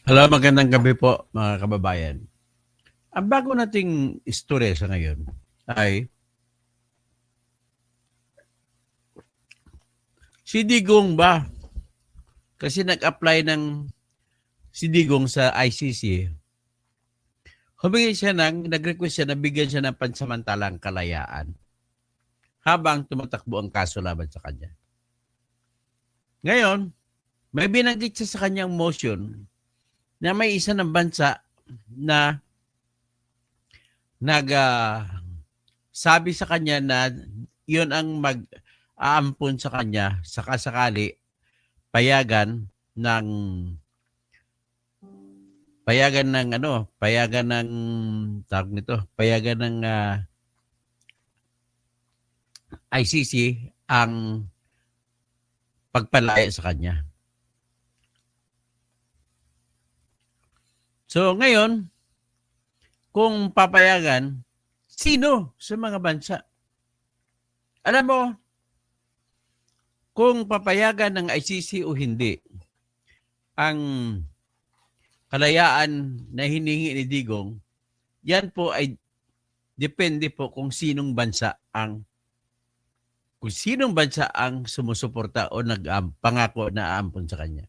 Hello, magandang gabi po mga kababayan. Ang bago nating istorya sa ngayon ay si Digong ba? Kasi nag-apply ng si Digong sa ICC. Nag-request siya na bigyan siya ng pansamantalang kalayaan habang tumatakbo ang kaso laban sa kanya. Ngayon, may binanggit siya sa kanyang motion na may isa ng bansa na sabi sa kanya na yun ang mag-aampon sa kanya sakasakali payagan ng tawag nito, payagan ng ICC ang pagpalaya sa kanya. So ngayon, kung papayagan, sino sa mga bansa? Alam mo, kung papayagan ng ICC o hindi, ang kalayaan na hiningi ni Digong, yan po ay depende po kung sinong bansa ang sumusuporta o pangako na aampon sa kanya.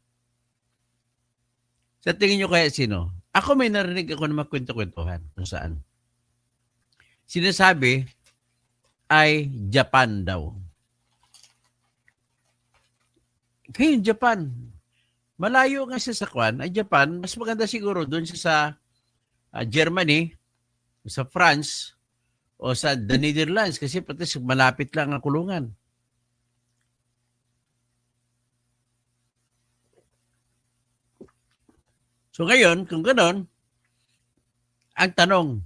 Sa tingin nyo kaya sino? Ako may narinig ako na magkwento-kwentuhan kung saan. Sinasabi ay Japan daw. Ngayon, Japan, malayo nga siya sa kwan, ay Japan, mas maganda siguro doon siya sa Germany, sa France, o sa the Netherlands kasi pati malapit lang ang kulungan. So ngayon, kung gano'n, ang tanong,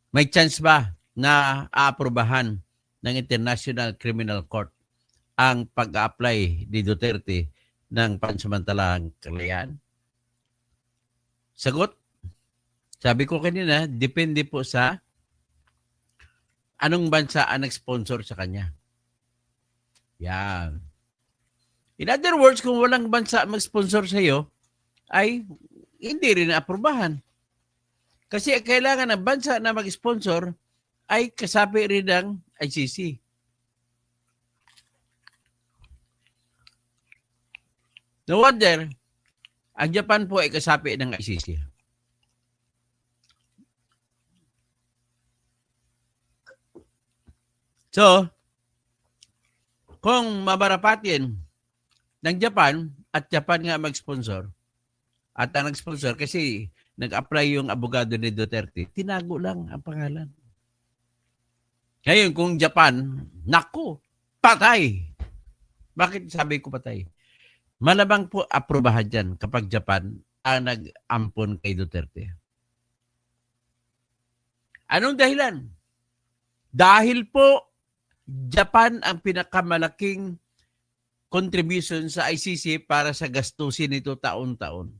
may chance ba na aaprubahan ng International Criminal Court ang pag-apply ni Duterte ng pansamantalang kalayaan? Sagot, sabi ko kanina, depende po sa anong bansa ang nag-sponsor sa kanya. Yan. In other words, kung walang bansa mag-sponsor sa iyo, ay hindi rin aprubahan. Kasi kailangan ng bansa na mag-sponsor ay kasapi rin ng ICC. No wonder, ang Japan po ay kasapi ng ICC. So, kung mabarapatin ng Japan at Japan nga mag-sponsor at ang nag-sponsor kasi nag-apply yung abogado ni Duterte, tinago lang ang pangalan. Ngayon, kung Japan, naku, patay. Bakit sabi ko patay? Malamang po aprobahan dyan kapag Japan ang nag-ampon kay Duterte. Anong dahilan? Dahil po Japan ang pinakamalaking contribution sa ICC para sa gastusin nito taon-taon.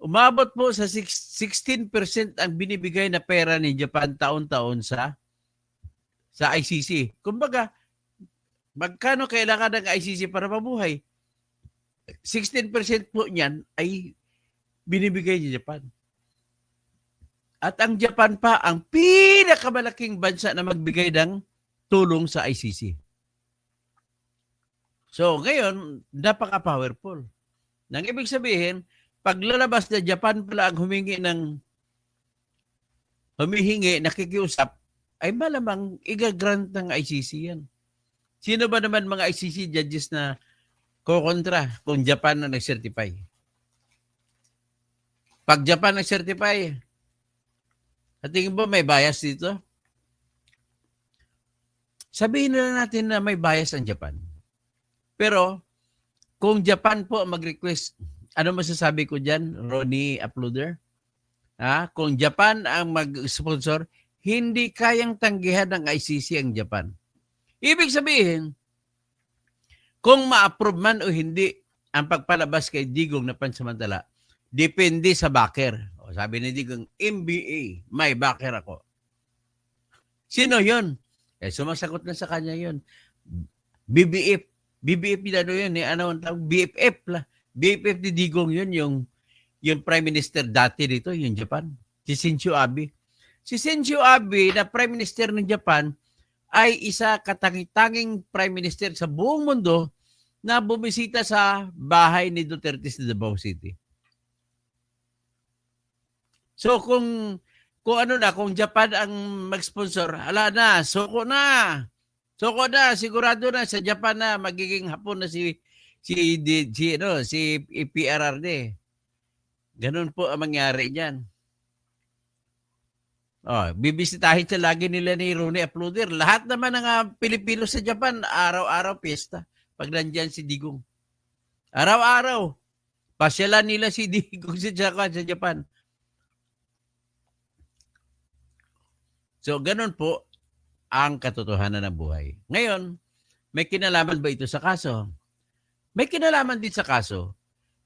Umabot po sa 16% ang binibigay na pera ni Japan taon-taon sa ICC. Kumbaga, magkano kailangan ng ICC para mabuhay? 16% po niyan ay binibigay ni Japan. At ang Japan pa ang pinakamalaking bansa na magbigay ng tulong sa ICC. So ngayon, napaka-powerful. Nang ibig sabihin, paglalabas na Japan pala ang humihingi, nakikiusap, ay malamang igagrant ng ICC yan. Sino ba naman mga ICC judges na kukontra kung Japan na nag-certify? Pag Japan nag-certify, at tingin mo may bias dito? Sabihin na natin na may bias ang Japan. Pero kung Japan po mag-request, ano masasabi ko dyan, Ronnie Uploader? Kung Japan ang mag-sponsor, hindi kayang tanggihan ng ICC ang Japan. Ibig sabihin, kung ma-approve man o hindi ang pagpalabas kay Digong na pansamantala, depende sa backer. O, sabi ni Digong, MBA, may backer ako. Sino yun? Sumasagot na sa kanya yun. BBF. BBF na yun. Ano ang tawag? BFF. BFF ni Digong yun, yung Prime Minister dati dito, yung Japan. Si Shinzo Abe. Si Shinzo Abe na Prime Minister ng Japan ay isa katanging Prime Minister sa buong mundo na bumisita sa bahay ni Duterte sa Davao City. So kung ano na, kung Japan ang mag-sponsor, ala na, suko na. Suko na, sigurado na sa Japan na magiging hapon na si PRRD. Ganun po ang mangyari diyan. Oh, bibisitahin siya lagi nila ni Ronnie Uploader. Lahat naman ng Pilipino sa Japan, araw-araw piyesta. Pag nandiyan si Digong. Araw-araw. Pasyalan nila si Digong sa Japan. So, ganun po ang katotohanan ng buhay. Ngayon, may kinalaman ba ito sa kaso? May kinalaman din sa kaso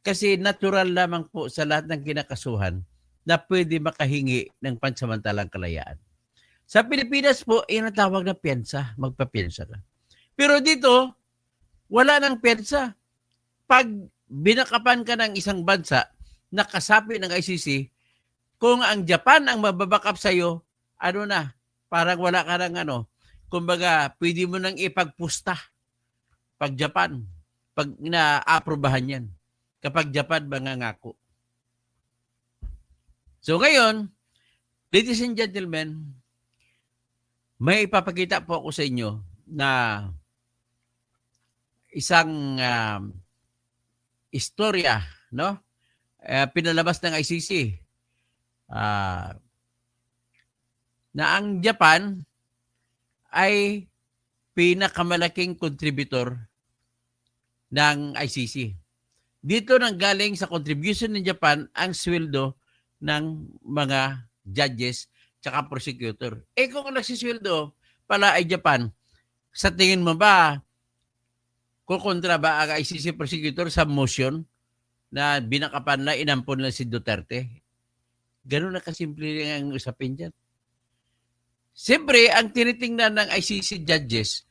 kasi natural lamang po sa lahat ng kinakasuhan na pwede makahingi ng pansamantalang kalayaan. Sa Pilipinas po, inatawag na piyansa, magpapiyansa ka. Pero dito, wala nang piyansa. Pag binakapan ka ng isang bansa na kasapi ng ICC, kung ang Japan ang mababakap sa'yo, ano na, parang wala ka ng kumbaga, pwede mo nang ipagpusta pag Japan, pag na-aprobahan yan. Kapag Japan mangangako. So ngayon, ladies and gentlemen, may ipapakita po ako sa inyo na isang istorya, no? Pinalabas ng ICC. Na ang Japan ay pinakamalaking contributor ng ICC. Dito nang galing sa contribution ng Japan ang sweldo ng mga judges tsaka prosecutor. Kung nagsisweldo pala ay Japan, sa tingin mo ba kukontra ba ang ICC prosecutor sa motion na binakapan na inampon na si Duterte? Ganun na kasimple ang usapin dyan. Siyempre, ang tinitingnan ng ICC judges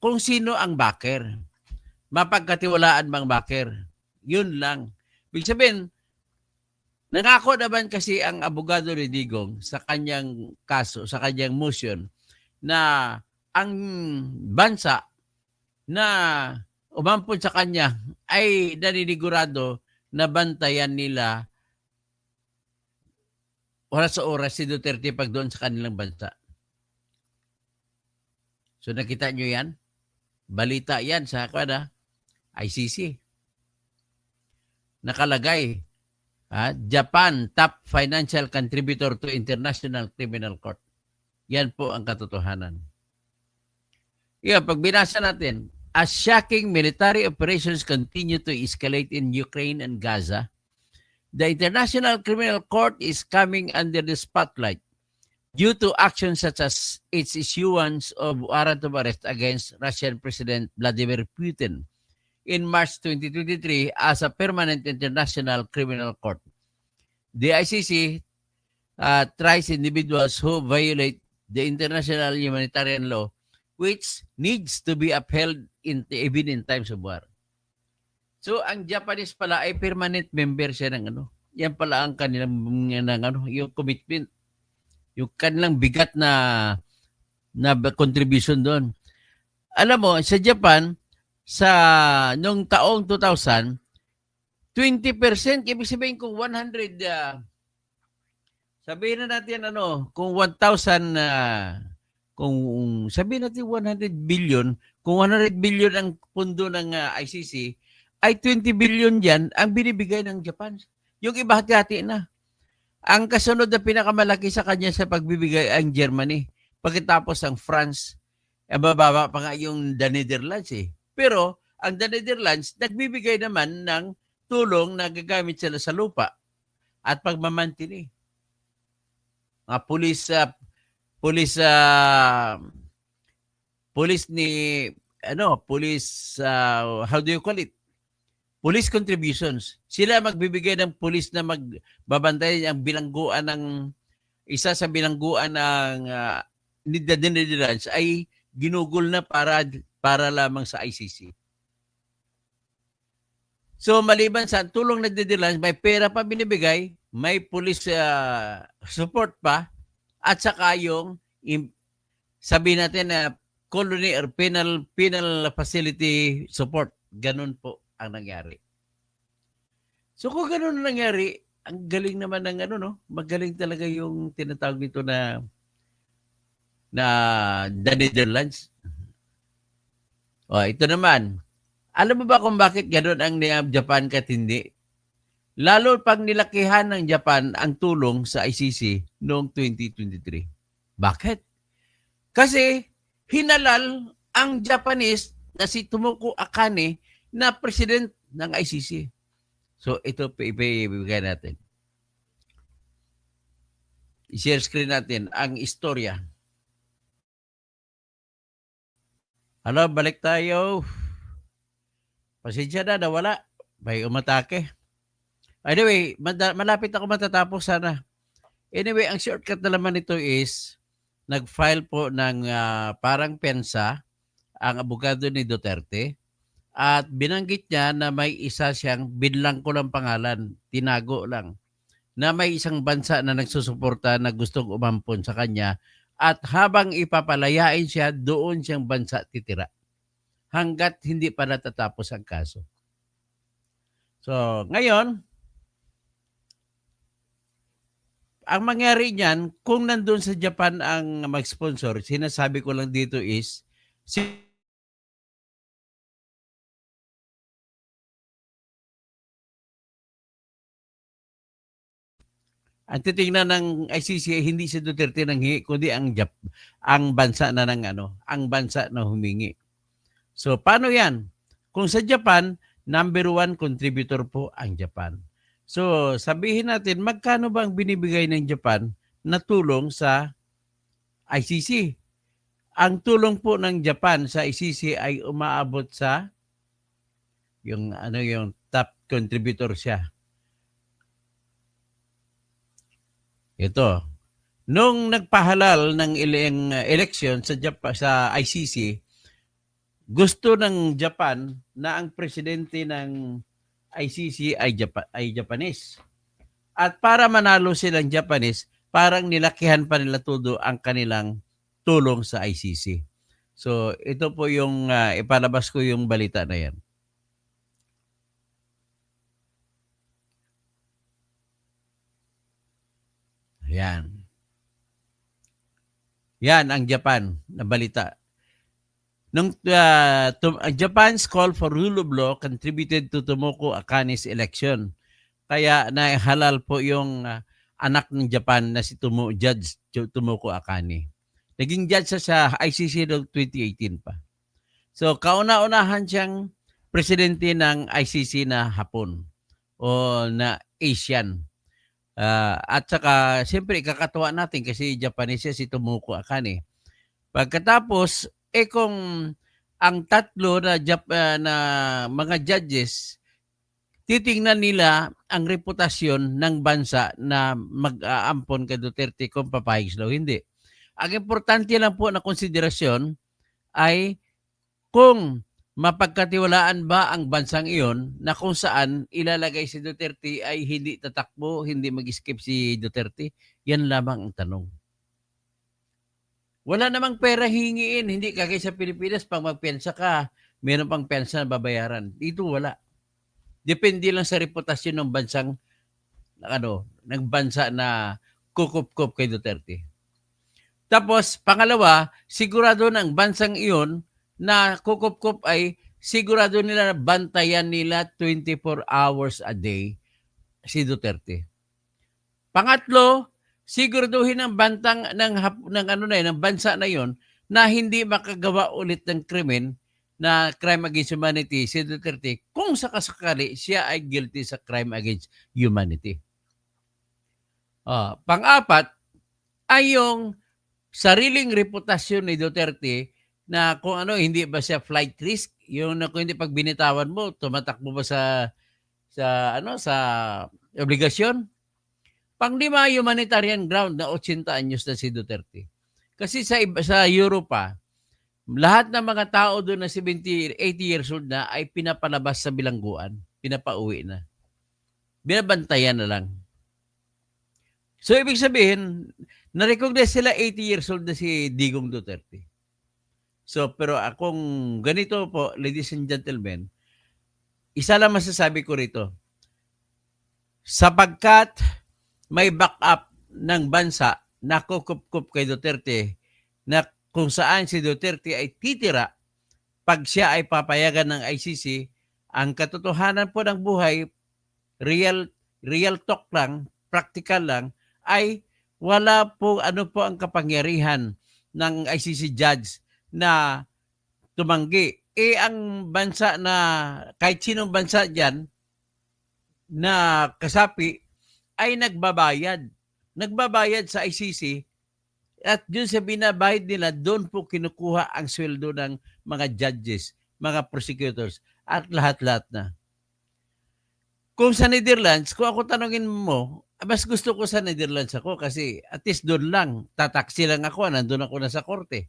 kung sino ang backer. Mapagkatiwalaan bang backer. Yun lang. Ibig sabihin, nangako naman kasi ang abogado ni Digong sa kanyang kaso, sa kanyang motion, na ang bansa na umampun sa kanya ay naninigurado na bantayan nila oras sa oras si Duterte pag doon sa kanilang bansa. So nakita nyo yan? Balita yan sa ICC. Nakalagay, Japan, top financial contributor to International Criminal Court. Yan po ang katotohanan. Pag binasa natin, as shocking military operations continue to escalate in Ukraine and Gaza, the International Criminal Court is coming under the spotlight due to actions such as its issuance of warrant of arrest against Russian President Vladimir Putin in March 2023 as a permanent international criminal court. The ICC tries individuals who violate the international humanitarian law, which needs to be upheld even in times of war. So, ang Japanese pala ay permanent member siya ng yan pala ang kanilang yung commitment. Yung kanilang bigat na contribution doon. Alam mo, sa Japan, sa noong taong 2000, 20%, ibig sabihin kung 100, sabihin na natin kung 1,000, kung sabihin natin 100 billion, kung 100 billion ang pundo ng ICC, ay 20 billion dyan ang binibigay ng Japan. Yung iba hati-hati na. Ang kasunod na pinakamalaki sa kanya sa pagbibigay ang Germany. Pagkatapos ang France, bababa pa nga yung the Netherlands eh. Pero ang the Netherlands, nagbibigay naman ng tulong na gagamit sila sa lupa at pagmamantili. Police how do you call it? Police contributions. Sila magbibigay ng police na magbabantay ang bilangguan ng isa sa bilangguan ng the Netherlands ay ginugol na para lamang sa ICC. So maliban sa tulong nagdidilan, may pera pa binibigay, may police support pa, at saka yung sabihin natin na colony or penal facility support. Ganun po ang nangyari. So kung ganun ang nangyari, ang galing naman ng ano, no? Magaling talaga yung tinatawag nito na the Netherlands. O, ito naman. Alam mo ba kung bakit gano'n ang Japan katindi? Lalo pag nilakihan ng Japan ang tulong sa ICC noong 2023. Bakit? Kasi hinalal ang Japanese na si Tomoko Akane na president ng ICC. So ito ibigay natin. I-share screen natin ang istorya. Hello, balik tayo. Pasensya na, nawala. May umatake. Anyway, malapit ako matatapos sana. Anyway, ang shortcut na naman nito is nag-file po ng parang pensa ang abogado ni Duterte at binanggit niya na may isa siyang binlang ko lang pangalan, tinago lang, na may isang bansa na nagsusuporta na gustong umampon sa kanya at habang ipapalayain siya, doon siyang bansa titira hanggat hindi pa natatapos ang kaso. So, ngayon, ang mangyari niyan, kung nandun sa Japan ang mag-sponsor, sinasabi ko lang dito is, ang titingnan ng ICC hindi si Duterte nang hingi, kundi ang bansa na ang bansa na humingi. So, paano yan? Kung sa Japan, number 1 contributor po ang Japan. So, sabihin natin, magkano ba ang binibigay ng Japan na tulong sa ICC? Ang tulong po ng Japan sa ICC ay umaabot sa yung top contributor siya. Ito. Nung nagpahalal ng election sa ICC, gusto ng Japan na ang presidente ng ICC ay Japanese. At para manalo silang Japanese, parang nilakihan pa nila todo ang kanilang tulong sa ICC. So, ito po yung ipalabas ko yung balita na yan. Yan. Yan ang Japan na balita. Japan's call for rule of law contributed to Tomoko Akane's election. Kaya nahalal po yung anak ng Japan na si Judge Tomoko Akane. Naging judge sa ICC noong 2018 pa. So kauna-unahan siyang presidente ng ICC na Hapon o na Asian. At saka siyempre kakatuwa natin kasi Japanese si Tomoko Akane. Pagkatapos kung ang tatlo na mga judges titingnan nila ang reputasyon ng bansa na mag-aampon kay Duterte kung papayag sila o hindi. Ang importante lang po na konsiderasyon ay kung mapagkatiwalaan ba ang bansang iyon na kung saan ilalagay si Duterte ay hindi tatakbo, hindi mag-skip si Duterte. Yan lamang ang tanong. Wala namang pera hingiin. Hindi kagaya sa Pilipinas, pag magpensa ka, meron pang pensa na babayaran. Dito wala. Depende lang sa reputasyon ng bansang ng bansa na kukup-kup kay Duterte. Tapos, pangalawa, sigurado ng bansang iyon na kukup-kup ay sigurado nila na bantayan nila 24 hours a day si Duterte. Pangatlo, siguraduhin ng ng bansa na iyon na hindi makagawa ulit ng krimen na crime against humanity si Duterte kung sakasakali siya ay guilty sa crime against humanity. Pang-apat ay yung sariling reputasyon ni Duterte na kung hindi ba siya flight risk, yung kung hindi pag binitawan mo, tumatakbo ba sa obligasyon. Pang-lima, humanitarian ground na 80 anyos na si Duterte. Kasi sa Europa, lahat ng mga tao doon na 70, 80 years old na ay pinapalabas sa bilangguan. pinapauwi na. Binabantayan na lang. So, ibig sabihin, na-recognize sila 80 years old na si Digong Duterte. So, pero akong ganito po, ladies and gentlemen, isa lang masasabi ko rito. Sapagkat may backup ng bansa na kukup-kup kay Duterte na kung saan si Duterte ay titira pag siya ay papayagan ng ICC, ang katotohanan po ng buhay, real talk lang, practical lang, ay wala po ano po ang kapangyarihan ng ICC judge na tumanggi. Ang bansa na, kahit sinong bansa dyan na kasapi, ay nagbabayad. Nagbabayad sa ICC at dun sa binabayad nila, doon po kinukuha ang sweldo ng mga judges, mga prosecutors, at lahat-lahat na. Kung sa Netherlands, kung ako tanungin mo, mas gusto ko sa Netherlands ako kasi at least doon lang, tataksi lang ako, nandun ako na sa korte.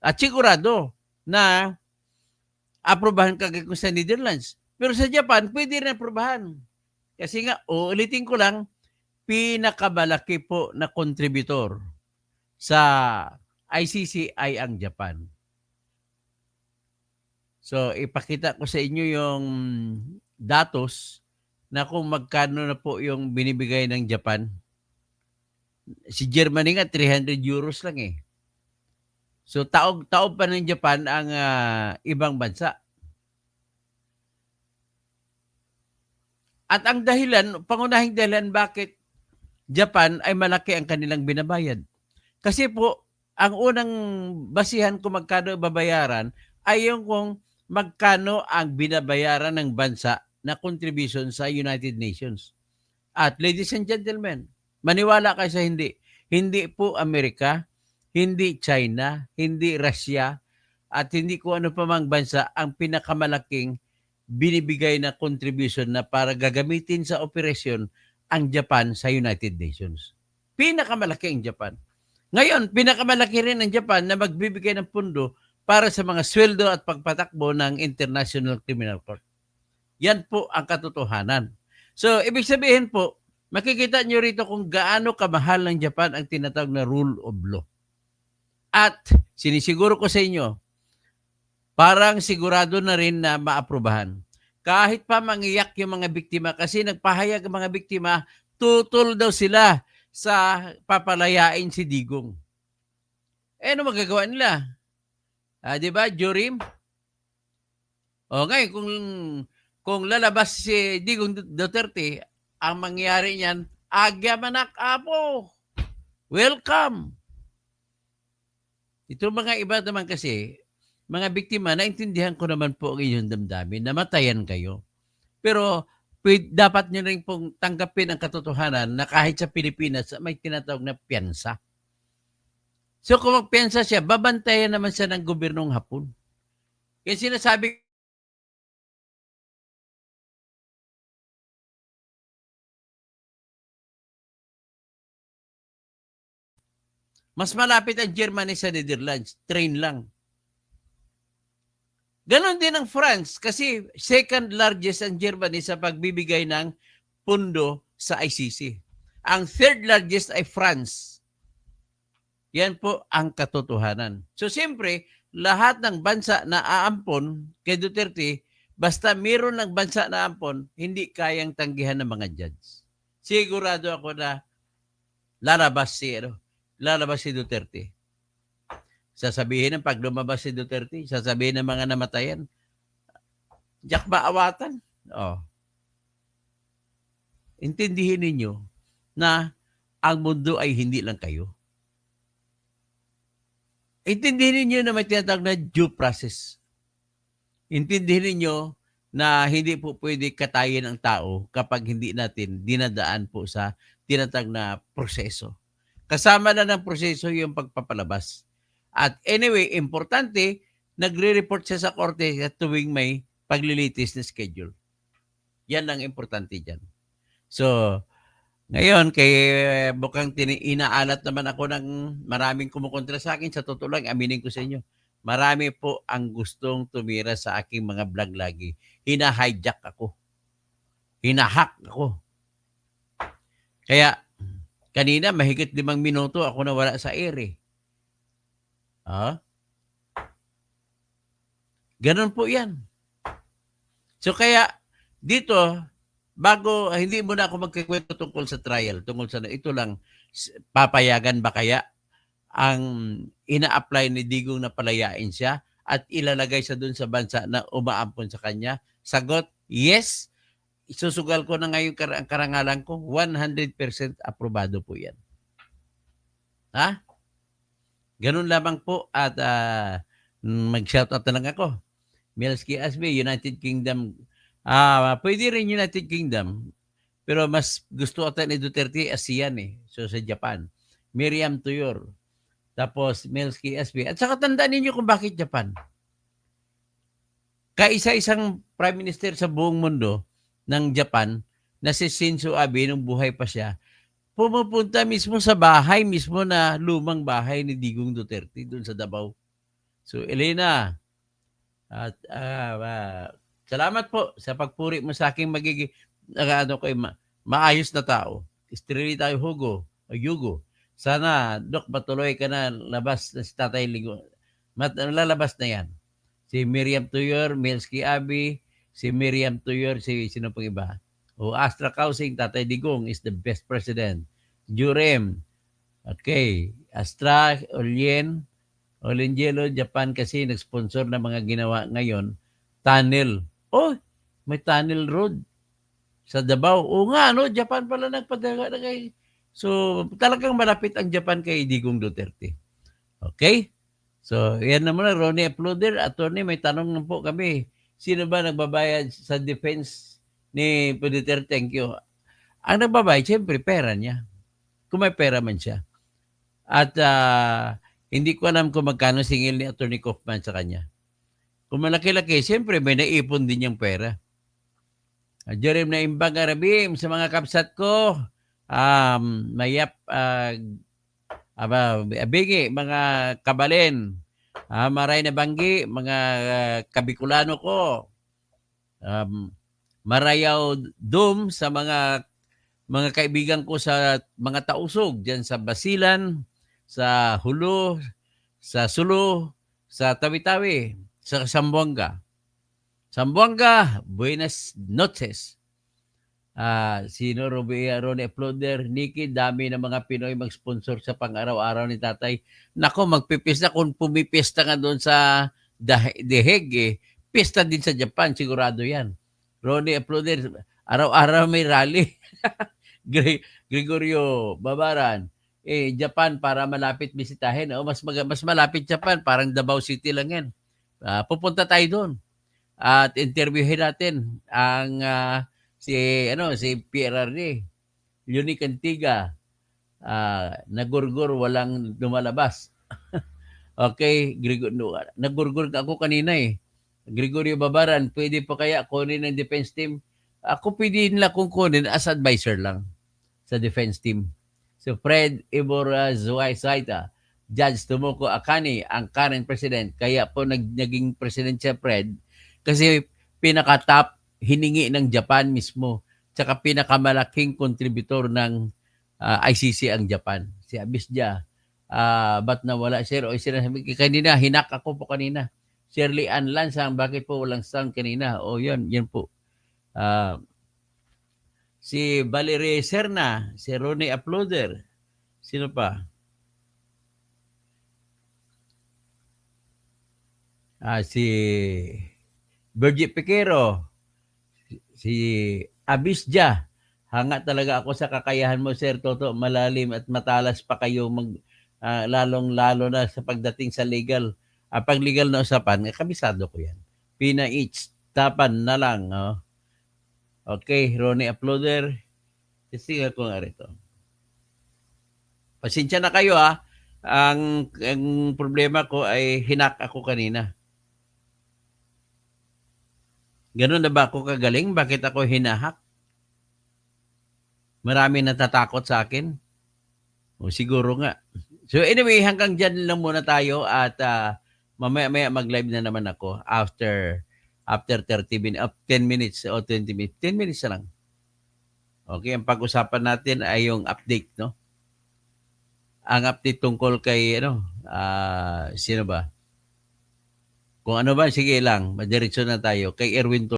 At sigurado na aprobahan ka ko sa Netherlands. Pero sa Japan, pwede rin aprobahan. Kasi nga, uulitin ko lang, pinakamalaki po na contributor sa ICC ay ang Japan. So, ipakita ko sa inyo yung datos na kung magkano na po yung binibigay ng Japan. Si Germany nga, 300 euros lang eh. So, taob pa ng Japan ang ibang bansa. At ang dahilan, pangunahing dahilan bakit Japan ay malaki ang kanilang binabayad. Kasi po, ang unang basihan kung magkano babayaran ay yung kung magkano ang binabayaran ng bansa na contribution sa United Nations. At ladies and gentlemen, maniwala kayo sa hindi. Hindi po Amerika, hindi China, hindi Russia, at hindi ko ano pa mang bansa ang pinakamalaking binibigay na contribution na para gagamitin sa operasyon ang Japan sa United Nations. Pinakamalaki ang Japan. Ngayon, pinakamalaki rin ang Japan na magbibigay ng pundo para sa mga sweldo at pagpatakbo ng International Criminal Court. Yan po ang katotohanan. So, ibig sabihin po, makikita nyo rito kung gaano kamahal ng Japan ang tinatawag na rule of law. At sinisiguro ko sa inyo, parang sigurado na rin na maaprubahan. Kahit pa mangiyak yung mga biktima kasi nagpahayag ang mga biktima, tutol daw sila sa papalayain si Digong. Ano magagawa nila? Di ba, Jorim? O ngayon, kung lalabas si Digong Duterte, ang mangyari niyan, agya manak apo. Welcome. Ito mga iba naman kasi, mga biktima, naintindihan ko naman po ang inyong damdamin, namatayan kayo. Pero dapat nyo rin pong tanggapin ang katotohanan na kahit sa Pilipinas may tinatawag na piyansa. So kung magpiyansa siya, babantayan naman siya ng gobyernong Hapon. Kaya sinasabi mas malapit ang Germany sa Netherlands, train lang. Ganon din ang France kasi second largest ang Germany sa pagbibigay ng pundo sa ICC. Ang third largest ay France. Yan po ang katotohanan. So siyempre, lahat ng bansa na aampon kay Duterte, basta mayroon ng bansa na aampon, hindi kayang tanggihan ng mga judge. Sigurado ako na lalabas si Duterte. Sasabihin ng pag lumabas si Duterte, sasabihin ng mga namatayan, diyak ba awatan? Oh. Intindihin ninyo na ang mundo ay hindi lang kayo. Intindihin ninyo na may tinatawag na due process. Intindihin ninyo na hindi po pwede katayin ang tao kapag hindi natin dinadaan po sa tinatawag na proseso. Kasama na ng proseso yung pagpapalabas. At anyway, importante, nagre-report siya sa korte at tuwing may paglilitis na schedule. Yan ang importante dyan. So, ngayon, mukhang inaalat naman ako ng maraming kumukontra sa akin. Sa totoo lang, aminin ko sa inyo, marami po ang gustong tumira sa aking mga vlog lagi. Hina-hijack ako. Hinahack ako. Kaya, kanina, mahigit 5 minuto ako nawala sa air eh. Ah? Ganun po yan. So kaya, dito, bago, hindi mo na ako magkikwento tungkol sa trial, tungkol sa, ito lang, papayagan ba kaya ang ina-apply ni Digong na palayain siya at ilalagay siya dun sa bansa na umaampon sa kanya? Sagot, yes. Isusugal ko na ngayon ang karangalan ko, 100% aprobado po yan. Ha? Ganun lamang po at mag-shoutout na lang ako. Mielski Asbe, United Kingdom. Pwede rin United Kingdom. Pero mas gusto ata ni Duterte ASEAN eh. So sa Japan. Miriam Tuyor. Tapos Mielski Asbe. At saka tandaan ninyo kung bakit Japan. Kaisa-isang Prime Minister sa buong mundo ng Japan na si Shinzo Abe nung buhay pa siya, pumupunta mismo sa bahay mismo na lumang bahay ni Digong Duterte doon sa Davao. So Elena, at salamat po sa pagpuri mo sa aking magiging maayos na tao. Estrelita Hugo o Yugo. Sana, Dok, matuloy ka na labas na si Tatay Ligo. Lalabas na yan. Si Miriam Tuyor, Mielski Abi, si Miriam Tuyor, sino pang iba? O Astra Kausing, Tatay Digong is the best president. Jurem, okay. Astra, Olengelo, Japan kasi nag-sponsor ng mga ginawa ngayon. Tunnel. Oh, may tunnel road sa Davao. O nga, no? Japan pala nagpadala na kay. So, talagang malapit ang Japan kay Digong Duterte. Okay? So, yan naman na, Ronnie Uploader. Attorney, may tanong na po kami. Sino ba nagbabayad sa defense ni Duterte? Thank you. Ang nagbabayad, siyempre, pera niya. Kung may pera man siya. At hindi ko alam kung magkano singil ni Attorney Kaufman sa kanya. Kung malaki-laki, siyempre, may naipon din niyang pera. Jerem na imbang arabim sa mga kapsat ko. Mayap, abigi, mga kabalen, maray na banggi, mga kabikulano ko, marayaw dum sa mga kaibigan ko sa mga tausog, dyan sa Basilan, sa Hulo, sa Sulu, sa Tawi-Tawi, sa Sambuanga. Sambuanga, buenas noches. Sino Ronnie Uploader, Nikki, dami ng mga Pinoy mag-sponsor sa pang-araw-araw ni tatay. Nako, magpipista kung pumipista nga doon sa The Hague, pista din sa Japan, sigurado yan. Ronnie Uploader, araw-araw may rally. Gregorio Babaran, Japan para malapit bisitahin. Mas malapit Japan, parang Davao City lang yan. Pupunta tayo doon. At interviewin natin ang si PRRD, Leonie Cantiga, nagurgur, walang lumalabas. Okay, nagurgur ako kanina eh. Gregorio Babaran, pwede pa kaya kunin ng defense team? Ako pwede nila kung kunin as advisor lang sa defense team. So Fred Ibora Zuaita, Judge Tomoko Akani, ang current president, kaya po naging president siya Fred, kasi pinaka-top hiningi ng Japan mismo, tsaka pinakamalaking kontributor ng ICC ang Japan. Si Abisja, ba't nawala sir? O sinasabi kanina, hinak ako po kanina. Shirley Ann Lansang, bakit po walang sound kanina? O yun po. Si Valerie Serna, si Ronnie Uploader, sino pa? Si Virgie Piquero, si Abisja. Hanga talaga ako sa kakayahan mo, Sir Toto. Malalim at matalas pa kayo lalong-lalo na sa pagdating sa legal. Pag legal na usapan, kabisado ko yan. Pina-each, tapan na lang. Oh. Okay, Ronnie Uploader. Sige ko nga rito. Pasensya na kayo ha. Ang problema ko ay hinak ako kanina. Ganun na ba ako kagaling? Bakit ako hinahak? Marami natatakot sa akin. O siguro nga. So anyway, hanggang dyan lang muna tayo at Mamaya-maya mag-live na naman ako after 30 minutes, 10 minutes o 20 minutes. 10 minutes na lang. Okay, ang pag-usapan natin ay yung update, no? Ang update tungkol kay, sino ba? Kung ano ba, sige lang, madiretso na tayo. Kay Erwin